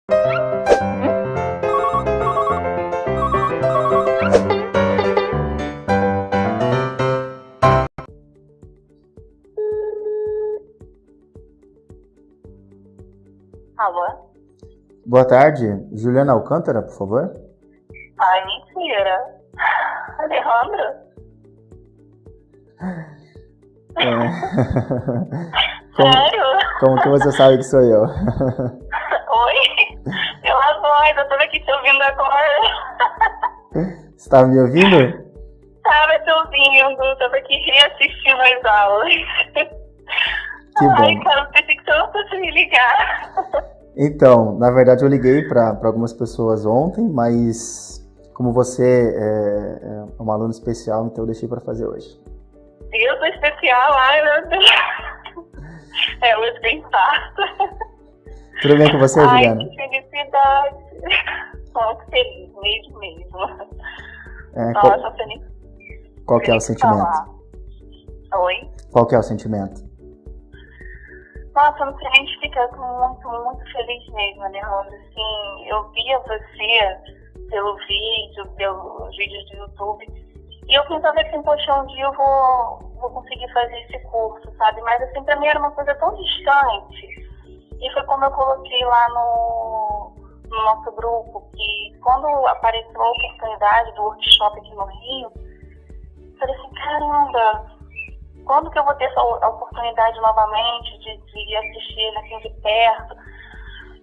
Alô? Boa tarde, Juliana Alcântara, por favor. Ai, mentira. Alejandro? Sério? Como que você sabe que sou eu? Oi? Pela voz, eu tava aqui te ouvindo agora. Você tava me ouvindo? Tava te ouvindo, tava aqui reassistindo as aulas. Que Ai, bom. cara, eu pensei que você não fosse me ligar. Então, na verdade eu liguei para algumas pessoas ontem, mas como você é um aluno especial, então eu deixei para fazer hoje. Eu sou especial, ai meu Deus. Hoje tem parto. Tudo bem com você, Ai, Juliana? que felicidade. Muito feliz, mesmo. Nossa, feliz. Qual que é o sentimento? Falar. Oi? Qual que é o sentimento? Nossa, eu não sei nem explicar, eu tô muito feliz mesmo, Alejandro. Assim, eu via você pelos vídeos do YouTube, e eu pensava assim, poxa, um dia eu vou conseguir fazer esse curso, sabe? Mas assim, pra mim era uma coisa tão distante. E foi como eu coloquei lá no nosso grupo, que quando apareceu a oportunidade do workshop aqui no Rio, eu falei assim, caramba, quando que eu vou ter essa oportunidade novamente de assistir ele assim de perto?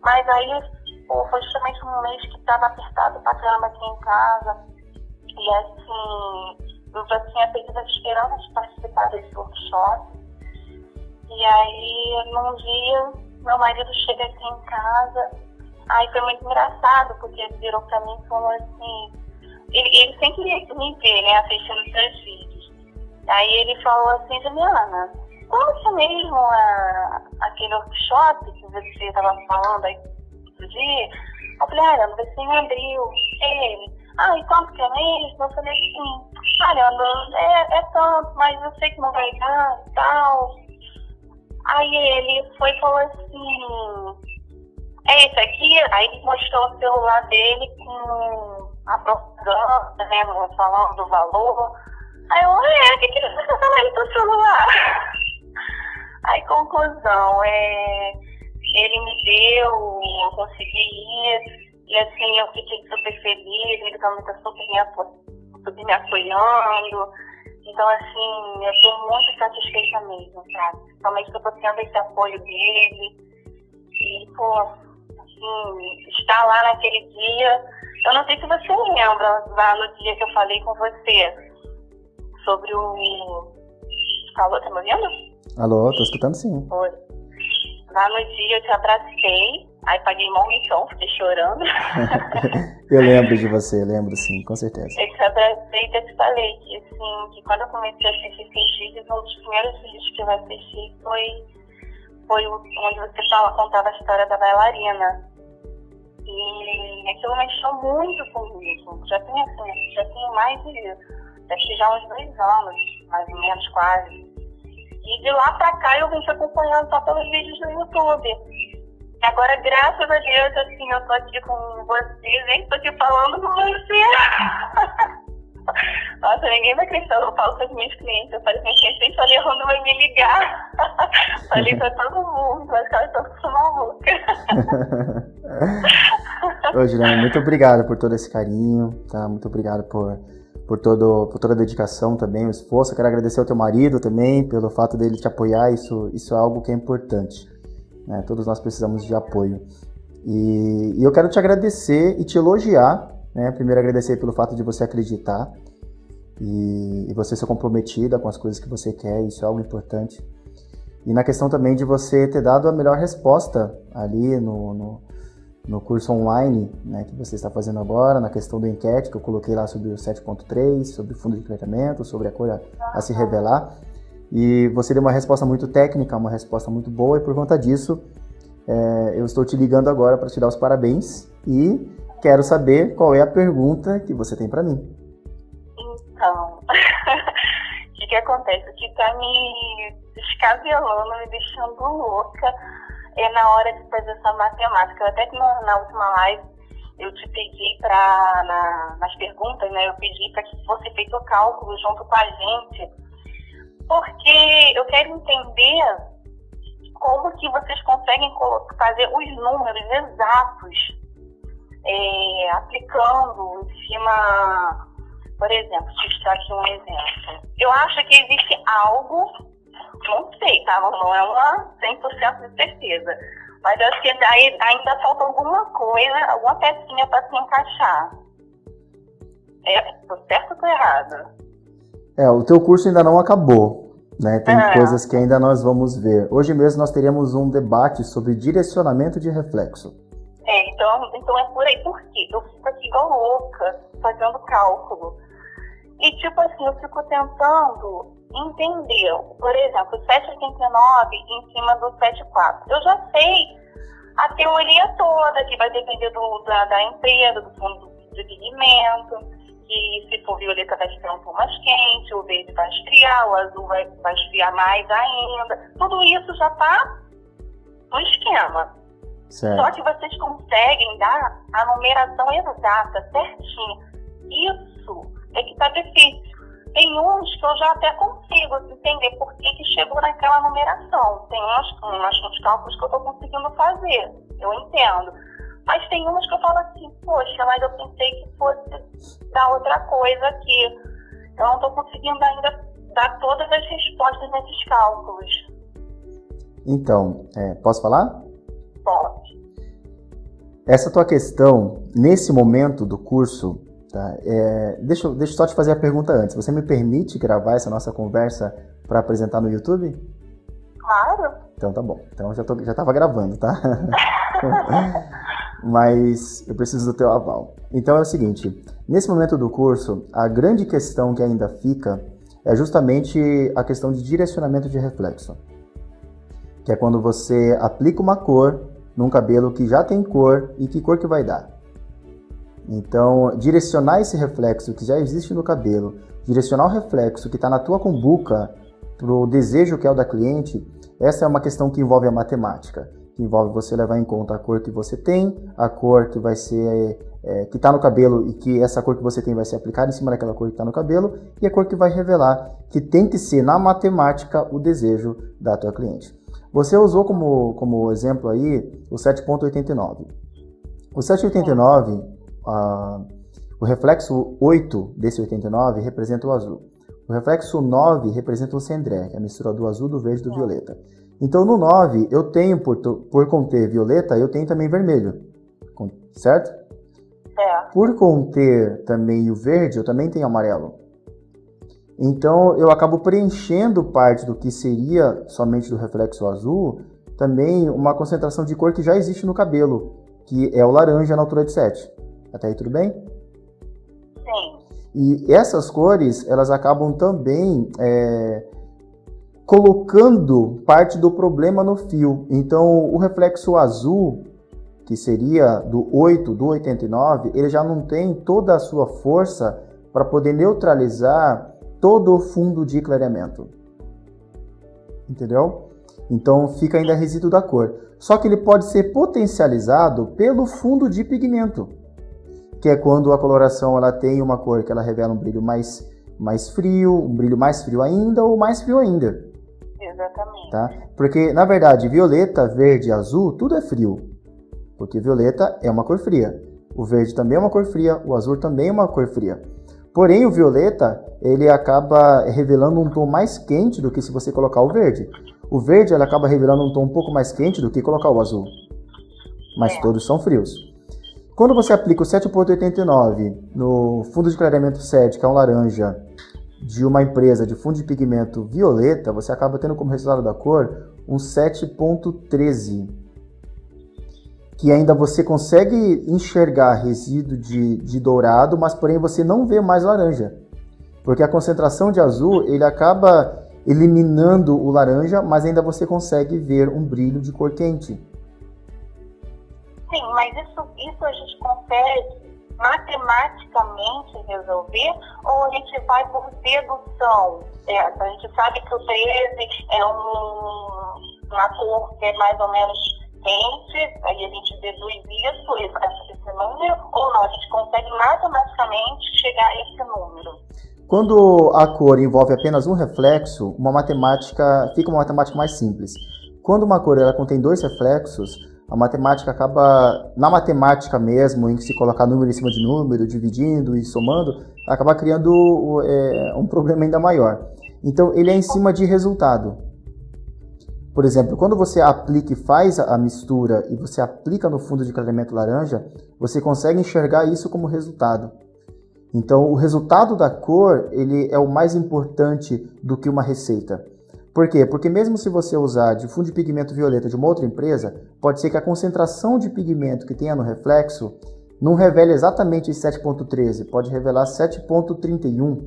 Mas aí, foi justamente um mês que estava apertado pra caramba aqui em casa. E assim, eu já tinha perdido a esperança de participar desse workshop. E aí, num dia, meu marido chega aqui em casa. Aí foi muito engraçado, porque ele virou pra mim e falou assim... Ele sempre me vê, né, assistindo os seus vídeos. Aí ele falou assim, Juliana, como que é mesmo aquele workshop que você estava falando aí outro dia? Eu falei, Leandro, vai ser em abril. Ele, e quanto que é mesmo? Eu falei assim, Leandro, é tanto, mas eu sei que não vai dar e tal. Aí ele foi e falou assim, é esse aqui? Aí ele mostrou o celular dele com a propaganda, né, falando do valor. Aí eu, o que ele tá fazendo aí no celular? Aí, conclusão, ele me deu, eu consegui ir, e assim, eu fiquei super feliz, ele também tá super me apoiando. Então, assim, eu tô muito satisfeita mesmo, sabe? Principalmente que eu tô tendo esse apoio dele. E, assim, estar lá naquele dia, eu não sei se você lembra, lá no dia que eu falei com você, sobre o... Alô, tá me ouvindo? Alô, tô escutando sim. Oi. Lá no dia eu te abracei, aí paguei mal então, fiquei chorando. Eu lembro de você, lembro sim, com certeza. Eu te abracei e te falei que, assim, que quando eu comecei a assistir esses vídeos, um dos primeiros vídeos que eu assisti foi onde você contava a história da bailarina. E aquilo mexeu muito comigo. Já tem mais de... Deve ter já uns 2 anos, mais ou menos, quase. E de lá pra cá eu vim te acompanhando só pelos vídeos do YouTube. E agora, graças a Deus, assim, eu tô aqui com vocês, hein? Tô aqui falando com você. Nossa, ninguém vai acreditar, eu falo com os meus clientes. Eu falei, minha cliente sempre falei, quando vai me ligar. Falei pra todo mundo, mas que elas estão malucas. Ô, Juliana, muito obrigado por todo esse carinho, tá? Muito obrigado por toda a dedicação também, o esforço. Eu quero agradecer ao teu marido também, pelo fato dele te apoiar, isso é algo que é importante, né? Todos nós precisamos de apoio. E eu quero te agradecer e te elogiar, né? Primeiro agradecer pelo fato de você acreditar e você ser comprometida com as coisas que você quer, isso é algo importante. E na questão também de você ter dado a melhor resposta ali no curso online, né, que você está fazendo agora, na questão da enquete que eu coloquei lá sobre o 7.3, sobre o fundo de tratamento, sobre a cor a se revelar. E você deu uma resposta muito técnica, uma resposta muito boa, e por conta disso, eu estou te ligando agora para te dar os parabéns e quero saber qual é a pergunta que você tem para mim. Então, o que acontece? O que está me descabelando, me deixando louca, é na hora de fazer essa matemática. Até que na última live eu te pedi nas perguntas, né? Eu pedi para que fosse feito o cálculo junto com a gente, porque eu quero entender como que vocês conseguem fazer os números exatos, aplicando em cima, por exemplo, deixa eu dar aqui um exemplo. Eu acho que existe algo, não sei, tá? Não é uma 100% de certeza, mas eu acho que ainda falta alguma coisa, alguma pecinha para se encaixar. Tô certo ou tô errado? O teu curso ainda não acabou, né? Tem coisas que ainda nós vamos ver. Hoje mesmo nós teremos um debate sobre direcionamento de reflexo. Então é por aí. Por quê? Eu fico aqui igual louca, fazendo cálculo. E tipo assim, eu fico tentando entender, por exemplo, 7,89 em cima do 7,4. Eu já sei a teoria toda, que vai depender da empresa, do fundo de pigmento, que se for violeta vai ficar um pouco mais quente, o verde vai esfriar, o azul vai esfriar mais ainda. Tudo isso já está no esquema. Certo. Só que vocês conseguem dar a numeração exata, certinho. Isso é que está difícil. Tem uns que eu já até consigo entender por que chegou naquela numeração. Tem uns cálculos que eu estou conseguindo fazer, eu entendo. Mas tem umas que eu falo assim, poxa, mas eu pensei que fosse dar outra coisa aqui. Eu não estou conseguindo ainda dar todas as respostas nesses cálculos. Então, posso falar? Pode. Essa tua questão, nesse momento do curso, tá? Deixa eu só te fazer a pergunta antes. Você me permite gravar essa nossa conversa para apresentar no YouTube? Claro. Então tá bom. Então já estava gravando, tá? Mas eu preciso do teu aval. Então é o seguinte, nesse momento do curso, a grande questão que ainda fica é justamente a questão de direcionamento de reflexo. Que é quando você aplica uma cor num cabelo que já tem cor e que cor que vai dar. Então, direcionar esse reflexo que já existe no cabelo, direcionar o reflexo que está na tua cumbuca para o desejo que é o da cliente, essa é uma questão que envolve a matemática, que envolve você levar em conta a cor que você tem, a cor que vai ser, que está no cabelo e que essa cor que você tem vai ser aplicada em cima daquela cor que está no cabelo, e a cor que vai revelar que tem que ser na matemática o desejo da tua cliente. Você usou como exemplo aí o 7,89. O 7,89, o reflexo 8 desse 89 representa o azul. O reflexo 9 representa o cendré, que é a mistura do azul, do verde e do violeta. Então no 9 eu tenho, por conter violeta, eu tenho também vermelho, certo? Por conter também o verde, eu também tenho amarelo. Então eu acabo preenchendo parte do que seria somente do reflexo azul, também uma concentração de cor que já existe no cabelo, que é o laranja na altura de 7. Até aí tudo bem? Sim. E essas cores, elas acabam também colocando parte do problema no fio. Então o reflexo azul, que seria do 8, do 89, ele já não tem toda a sua força para poder neutralizar todo o fundo de clareamento. Entendeu? Então fica ainda resíduo da cor. Só que ele pode ser potencializado pelo fundo de pigmento, que é quando a coloração ela tem uma cor que ela revela um brilho mais frio, um brilho mais frio ainda ou mais frio ainda. Exatamente. Tá? Porque, na verdade, violeta, verde e azul, tudo é frio. Porque violeta é uma cor fria. O verde também é uma cor fria, o azul também é uma cor fria. Porém, o violeta, ele acaba revelando um tom mais quente do que se você colocar o verde. O verde, ele acaba revelando um tom um pouco mais quente do que colocar o azul. Mas todos são frios. Quando você aplica o 7,89 no fundo de clareamento 7, que é um laranja, de uma empresa de fundo de pigmento violeta, você acaba tendo como resultado da cor um 7,13. Que ainda você consegue enxergar resíduo de dourado, mas porém você não vê mais laranja. Porque a concentração de azul, ele acaba eliminando o laranja, mas ainda você consegue ver um brilho de cor quente. Sim, mas isso a gente consegue matematicamente resolver ou a gente vai por dedução? A gente sabe que o 13 é uma cor que é mais ou menos quente, aí a gente deduz isso, esse número, ou não, a gente consegue matematicamente chegar a esse número. Quando a cor envolve apenas um reflexo, fica uma matemática mais simples. Quando uma cor ela contém dois reflexos, a matemática acaba, na matemática mesmo, em que se colocar número em cima de número, dividindo e somando, acaba criando um problema ainda maior. Então, ele é em cima de resultado. Por exemplo, quando você aplica e faz a mistura e você aplica no fundo de clareamento laranja, você consegue enxergar isso como resultado. Então, o resultado da cor, ele é o mais importante do que uma receita. Por quê? Porque mesmo se você usar de fundo de pigmento violeta de uma outra empresa, pode ser que a concentração de pigmento que tenha no reflexo não revele exatamente 7.13, pode revelar 7.31,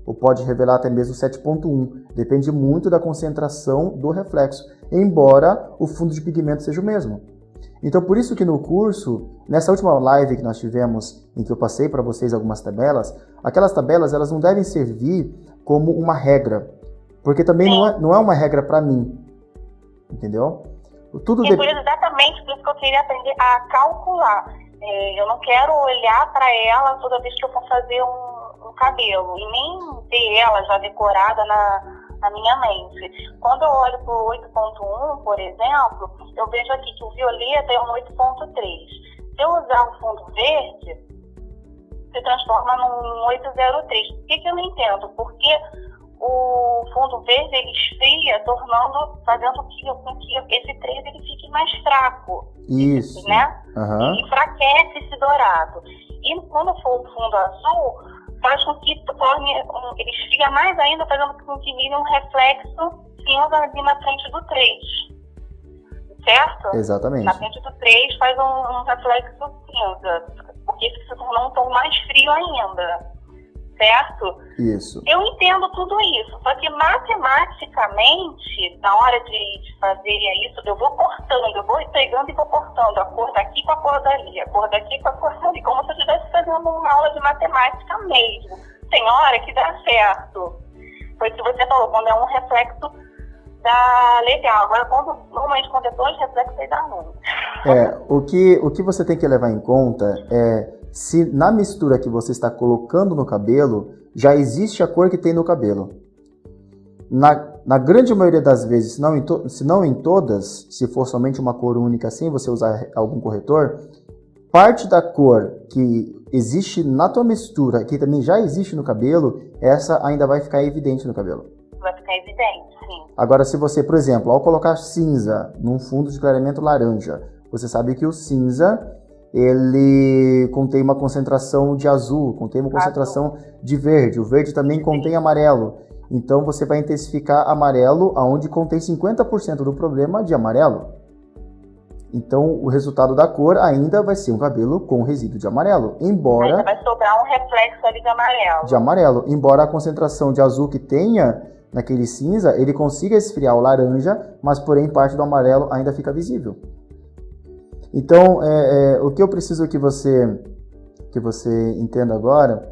ou pode revelar até mesmo 7.1. Depende muito da concentração do reflexo, embora o fundo de pigmento seja o mesmo. Então, por isso que no curso, nessa última live que nós tivemos, em que eu passei para vocês algumas tabelas, aquelas tabelas elas não devem servir como uma regra, porque também não é uma regra para mim, entendeu? Por exatamente por isso que eu queria aprender a calcular. Eu não quero olhar para ela toda vez que eu for fazer um cabelo, e nem ter ela já decorada na minha mente. Quando eu olho para o 8.1, por exemplo, eu vejo aqui que o violeta é um 8.3. Se eu usar o fundo verde, se transforma num 803. Por que eu não entendo? Porque o fundo verde ele esfria, fazendo com que esse 3 ele fique mais fraco. Isso. Né? Uhum. E enfraquece esse dourado. E quando for o fundo azul, faz com que ele esfria mais ainda, fazendo com que vire um reflexo cinza ali na frente do 3. Certo? Exatamente. Na frente do 3 faz um reflexo cinza, porque isso se tornou um tom mais frio ainda. Certo? Isso. Eu entendo tudo isso, só que matematicamente, na hora de fazer isso, eu vou cortando, eu vou pegando e vou cortando a cor daqui com a cor dali, a cor daqui com a cor dali, como se eu estivesse fazendo uma aula de matemática mesmo. Tem hora que dá certo. Foi o que você falou, quando é um reflexo dá legal. Agora, normalmente quando é dois reflexos, aí dá ruim. O que você tem que levar em conta é se na mistura que você está colocando no cabelo, já existe a cor que tem no cabelo. Na grande maioria das vezes, se não em todas, se for somente uma cor única sem você usar algum corretor, parte da cor que existe na tua mistura, que também já existe no cabelo, essa ainda vai ficar evidente no cabelo. Vai ficar evidente, sim. Agora, se você, por exemplo, ao colocar cinza num fundo de clareamento laranja, você sabe que o cinza ele contém uma concentração de azul, contém uma concentração de verde. O verde também contém amarelo. Então, você vai intensificar amarelo, onde contém 50% do problema de amarelo. Então, o resultado da cor ainda vai ser um cabelo com resíduo de amarelo, embora... Ainda vai sobrar um reflexo ali de amarelo. De amarelo, embora a concentração de azul que tenha naquele cinza, ele consiga esfriar o laranja, mas, porém, parte do amarelo ainda fica visível. Então, o que eu preciso que você entenda agora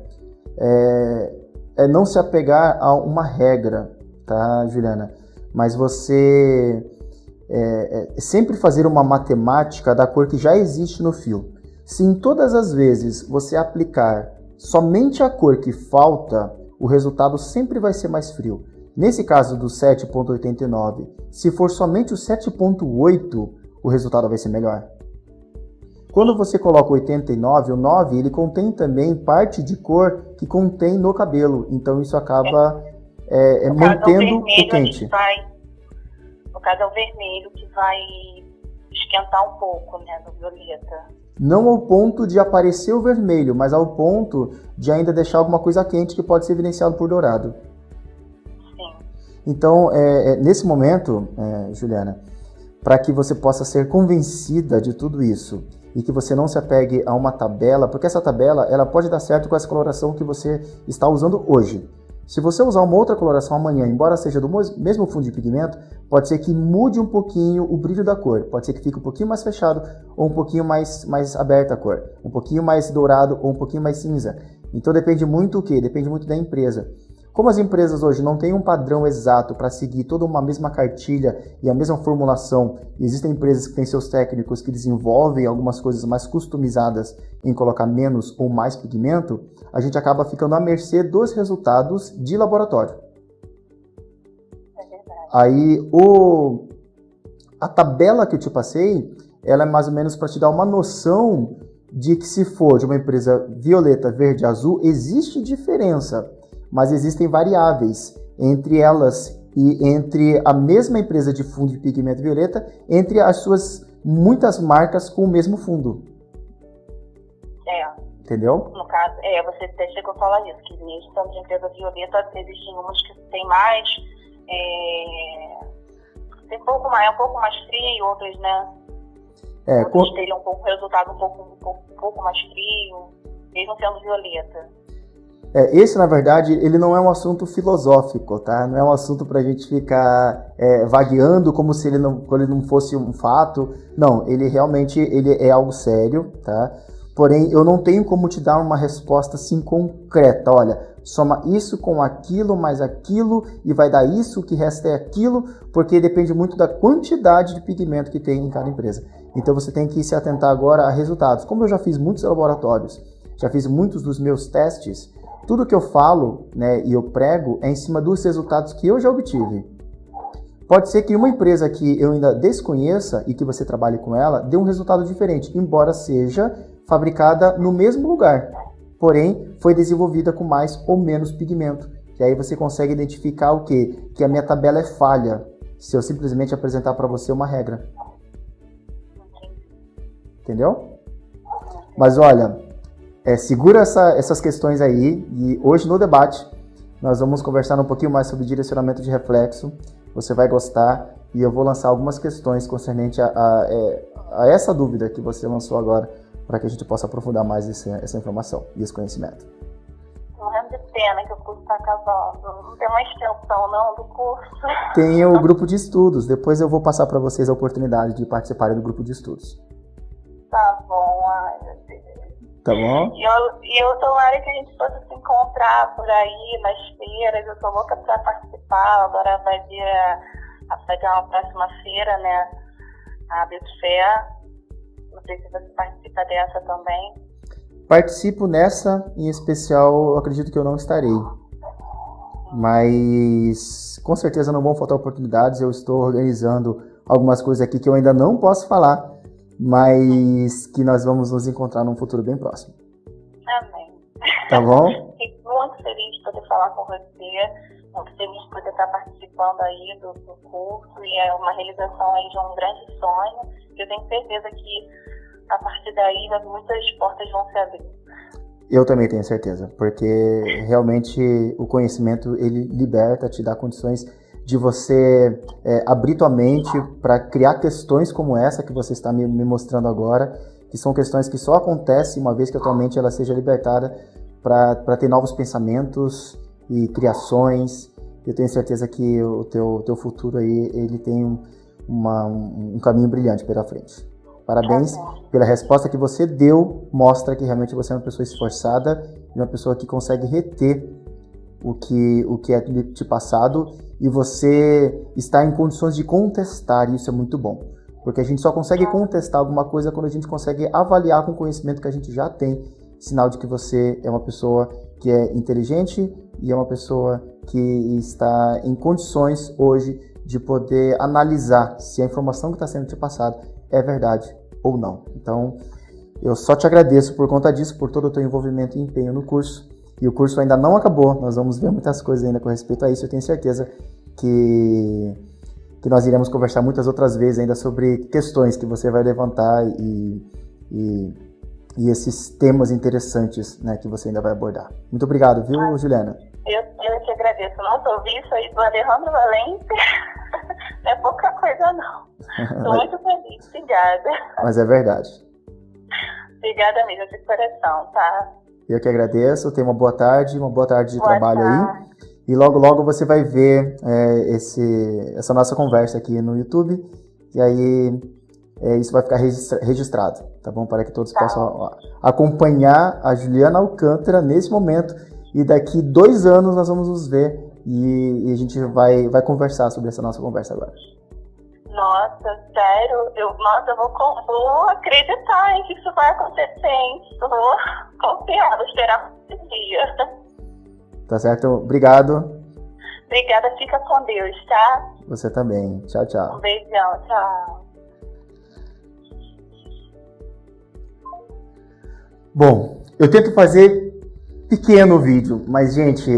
é não se apegar a uma regra, tá, Juliana? Mas você sempre fazer uma matemática da cor que já existe no fio. Se em todas as vezes você aplicar somente a cor que falta, o resultado sempre vai ser mais frio. Nesse caso do 7.89, se for somente o 7.8, o resultado vai ser melhor. Quando você coloca 89, o 9, ele contém também parte de cor que contém no cabelo. Então, isso acaba mantendo o quente. No caso, é o vermelho que vai esquentar um pouco, né, do violeta. Não ao ponto de aparecer o vermelho, mas ao ponto de ainda deixar alguma coisa quente que pode ser evidenciado por dourado. Sim. Então, nesse momento, Juliana, para que você possa ser convencida de tudo isso, e que você não se apegue a uma tabela, porque essa tabela ela pode dar certo com essa coloração que você está usando hoje. Se você usar uma outra coloração amanhã, embora seja do mesmo fundo de pigmento, pode ser que mude um pouquinho o brilho da cor, pode ser que fique um pouquinho mais fechado ou um pouquinho mais aberta a cor, um pouquinho mais dourado ou um pouquinho mais cinza. Então depende muito do quê? Depende muito da empresa. Como as empresas hoje não têm um padrão exato para seguir toda uma mesma cartilha e a mesma formulação, e existem empresas que têm seus técnicos que desenvolvem algumas coisas mais customizadas em colocar menos ou mais pigmento, a gente acaba ficando à mercê dos resultados de laboratório. É verdade. Aí a tabela que eu te passei, ela é mais ou menos para te dar uma noção de que se for de uma empresa violeta, verde, azul, existe diferença, mas existem variáveis entre elas e entre a mesma empresa de fundo de pigmento violeta, entre as suas muitas marcas com o mesmo fundo. Entendeu? No caso, você até chegou a falar isso, que mesmo sendo de empresa violeta, existem umas que tem mais, tem um pouco mais frio, outras, né? Outras teriam resultado um pouco mais frio, mesmo sendo violeta. Esse, na verdade, ele não é um assunto filosófico, tá? Não é um assunto pra gente ficar vagueando como se ele não fosse um fato. Não, ele realmente é algo sério, tá? Porém, eu não tenho como te dar uma resposta assim concreta. Olha, soma isso com aquilo, mais aquilo, e vai dar isso, o que resta é aquilo, porque depende muito da quantidade de pigmento que tem em cada empresa. Então, você tem que se atentar agora a resultados. Como eu já fiz muitos laboratórios, já fiz muitos dos meus testes, tudo que eu falo, né, e eu prego é em cima dos resultados que eu já obtive. Pode ser que uma empresa que eu ainda desconheça e que você trabalhe com ela dê um resultado diferente, embora seja fabricada no mesmo lugar, porém foi desenvolvida com mais ou menos pigmento. E aí você consegue identificar o quê? Que a minha tabela é falha, se eu simplesmente apresentar para você uma regra. Entendeu? Mas olha, segura essas questões aí, e hoje no debate nós vamos conversar um pouquinho mais sobre direcionamento de reflexo. Você vai gostar, e eu vou lançar algumas questões concernente a essa dúvida que você lançou agora, para que a gente possa aprofundar mais essa informação e esse conhecimento. Morrendo de pena que o curso está acabando. Não tem uma extensão não do curso. Tem o grupo de estudos, depois eu vou passar para vocês a oportunidade de participarem do grupo de estudos. Tá bom, ai meu Deus. Tá bom? E eu tomara que a gente possa se encontrar por aí nas feiras. Eu tô louca para participar. Agora vai ter uma próxima feira, né? A Betfair. Não sei se você participa dessa também. Participo nessa, em especial, eu acredito que eu não estarei. Mas com certeza não vão faltar oportunidades. Eu estou organizando algumas coisas aqui que eu ainda não posso falar, mas que nós vamos nos encontrar num futuro bem próximo. Amém. Tá bom? Fico muito feliz de poder falar com você, muito feliz de poder estar participando aí do curso, e é uma realização aí de um grande sonho. Eu tenho certeza que a partir daí muitas portas vão se abrir. Eu também tenho certeza, porque realmente o conhecimento ele liberta, te dá condições de você abrir tua mente para criar questões como essa que você está me mostrando agora, que são questões que só acontecem uma vez que a tua mente ela seja libertada para ter novos pensamentos e criações. Eu tenho certeza que o teu futuro aí ele tem um caminho brilhante pela frente. Parabéns pela resposta que você deu, mostra que realmente você é uma pessoa esforçada e uma pessoa que consegue reter o que é te passado, e você está em condições de contestar, e isso é muito bom. Porque a gente só consegue contestar alguma coisa quando a gente consegue avaliar com o conhecimento que a gente já tem, sinal de que você é uma pessoa que é inteligente e é uma pessoa que está em condições hoje de poder analisar se a informação que está sendo te passada é verdade ou não. Então, eu só te agradeço por conta disso, por todo o teu envolvimento e empenho no curso. E o curso ainda não acabou, nós vamos ver muitas coisas ainda com respeito a isso. Eu tenho certeza que nós iremos conversar muitas outras vezes ainda sobre questões que você vai levantar e esses temas interessantes, né, que você ainda vai abordar. Muito obrigado, viu, Juliana? Eu que agradeço. Nossa, ouvi isso aí do Alejandro Valente. Não é pouca coisa, não. Estou muito feliz. Obrigada. Mas é verdade. Obrigada mesmo, de coração, tá? Eu que agradeço. Tenha uma boa tarde de trabalho aí. E logo, logo você vai ver essa nossa conversa aqui no YouTube. E aí isso vai ficar registrado, tá bom? Para que todos possam acompanhar a Juliana Alcântara nesse momento, e daqui 2 anos nós vamos nos ver e a gente vai conversar sobre essa nossa conversa agora. Nossa, sério? Eu vou acreditar em que isso vai acontecer, hein? Eu vou confiar, vou esperar esse dia. Tá certo? Obrigado. Obrigada, fica com Deus, tá? Você também. Tchau, tchau. Um beijão, tchau. Bom, eu tento fazer pequeno vídeo, mas, gente,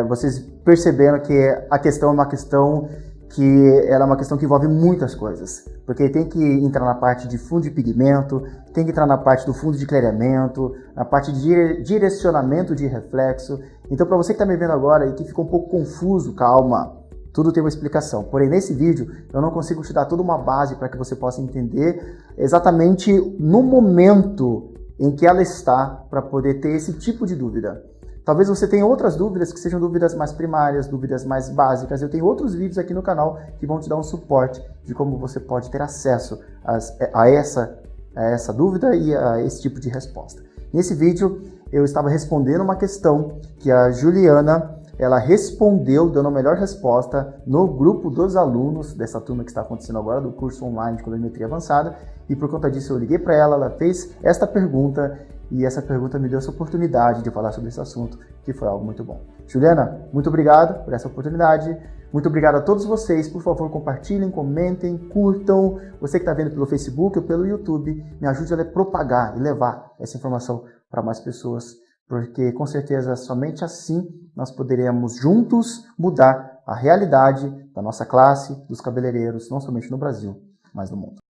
vocês perceberam que a questão é uma questão que envolve muitas coisas. Porque tem que entrar na parte de fundo de pigmento, tem que entrar na parte do fundo de clareamento, na parte de direcionamento de reflexo. Então, para você que está me vendo agora e que ficou um pouco confuso, calma, tudo tem uma explicação. Porém, nesse vídeo, eu não consigo te dar toda uma base para que você possa entender exatamente no momento em que ela está para poder ter esse tipo de dúvida. Talvez você tenha outras dúvidas que sejam dúvidas mais primárias, dúvidas mais básicas. Eu tenho outros vídeos aqui no canal que vão te dar um suporte de como você pode ter acesso a essa dúvida e a esse tipo de resposta. Nesse vídeo, eu estava respondendo uma questão que a Juliana ela respondeu, dando a melhor resposta no grupo dos alunos dessa turma que está acontecendo agora, do curso online de colorimetria avançada, e por conta disso eu liguei para ela fez esta pergunta, e essa pergunta me deu essa oportunidade de falar sobre esse assunto, que foi algo muito bom. Juliana, muito obrigado por essa oportunidade, muito obrigado a todos vocês, por favor compartilhem, comentem, curtam, você que está vendo pelo Facebook ou pelo YouTube, me ajude a propagar e levar essa informação para mais pessoas, porque com certeza somente assim nós poderemos juntos mudar a realidade da nossa classe, dos cabeleireiros, não somente no Brasil, mas no mundo.